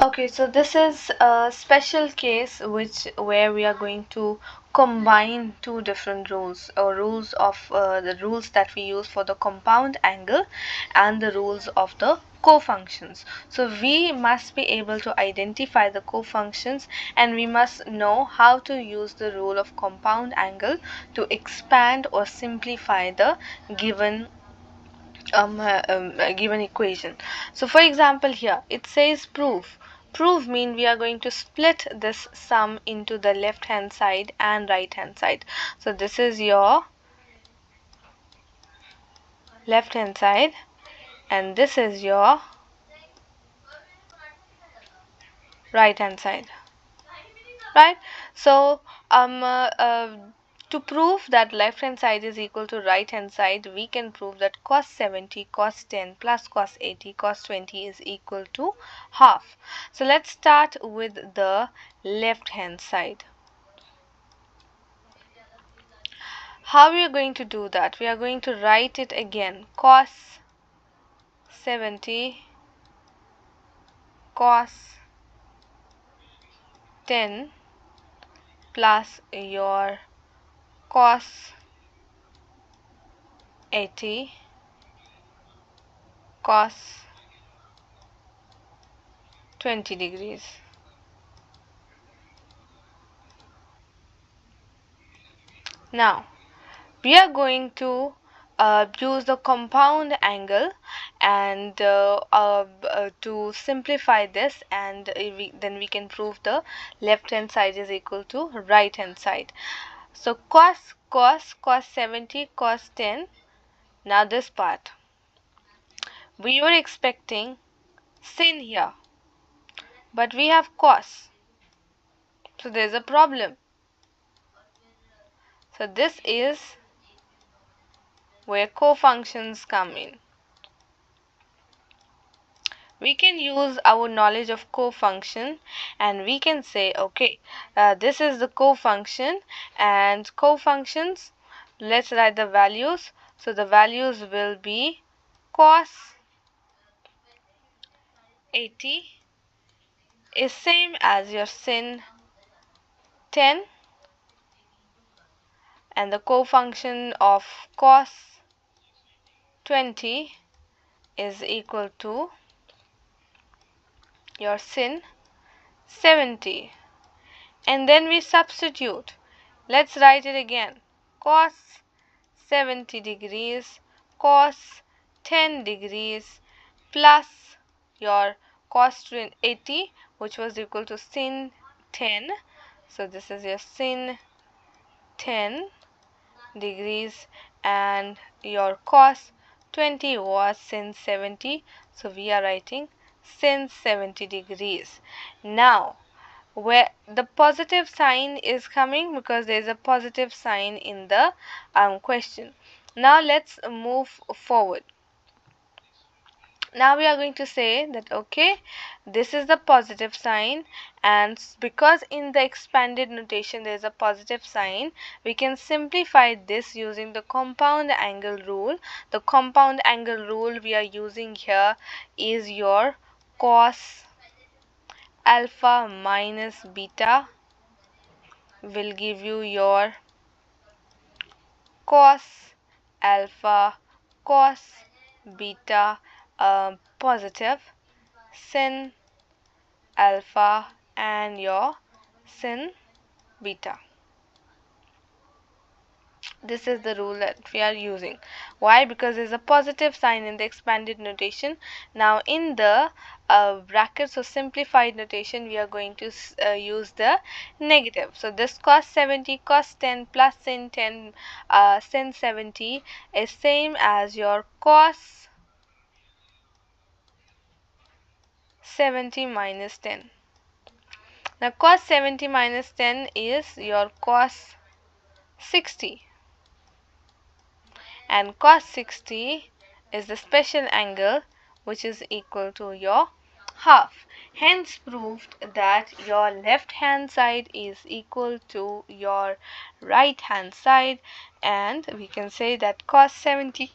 Okay, so this is a special case where we are going to combine two different rules, or rules of the rules that we use for the compound angle and the rules of the co-functions. So we must be able to identify the co-functions, and we must know how to use the rule of compound angle to expand or simplify the given given equation. So for example, here it says prove mean we are going to split this sum into the left hand side and right hand side. So this is your left hand side and this is your right hand side, right? So to prove that left hand side is equal to right hand side, we can prove that cos 70 cos 10 plus cos 80 cos 20 is equal to half. So let's start with the left hand side. How we are going to do that? We are going to write it again, cos 70 cos 10 plus your cos 80 cos 20 degrees. Now we are going to use the compound angle and to simplify this, and then we can prove the left hand side is equal to right hand side. So cos 70 cos 10. Now this part we were expecting sin here, but we have cos, so there's a problem. So this is where co-functions come in. We can use our knowledge of co-function and we can say, okay, this is the co-function, and co-functions, let's write the values. So the values will be cos 80 is same as your sin 10, and the co-function of cos 20 is equal to your sin 70. And then we substitute. Let's write it again. Cos 70 degrees cos 10 degrees plus your cos 80, which was equal to sin 10. So this is your sin 10 degrees, and your cos 20 was sin 70. So we are writing sin 70 degrees. Now where the positive sign is coming, because there is a positive sign in the question. Now let's move forward. Now we are going to say that, okay, this is the positive sign, and because in the expanded notation there is a positive sign, we can simplify this using the compound angle rule. The compound angle rule we are using here is your cos alpha minus beta will give you your cos alpha cos beta positive, sin alpha and your sin beta. This is the rule that we are using. Why? Because there's a positive sign in the expanded notation. Now in the brackets or simplified notation, we are going to use the negative. So this cos 70 cos 10 plus sin 10 sin 70 is same as your cos 70 minus 10. Now cos 70 minus 10 is your cos 60, and cos 60 is the special angle which is equal to your half. Hence proved that your left hand side is equal to your right hand side, and we can say that cos 70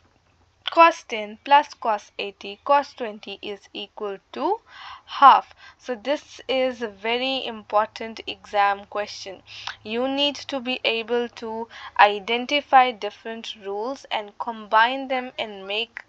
cos 10 plus cos 80 cos 20 is equal to half. So this is a very important exam question. You need to be able to identify different rules and combine them and make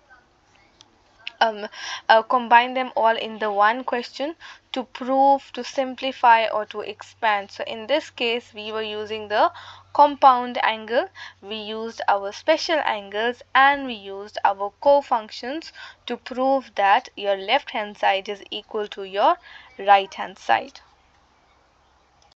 combine them all in the one question to prove, to simplify, or to expand. So in this case we were using the compound angle, we used our special angles, and we used our co-functions to prove that your left hand side is equal to your right hand side.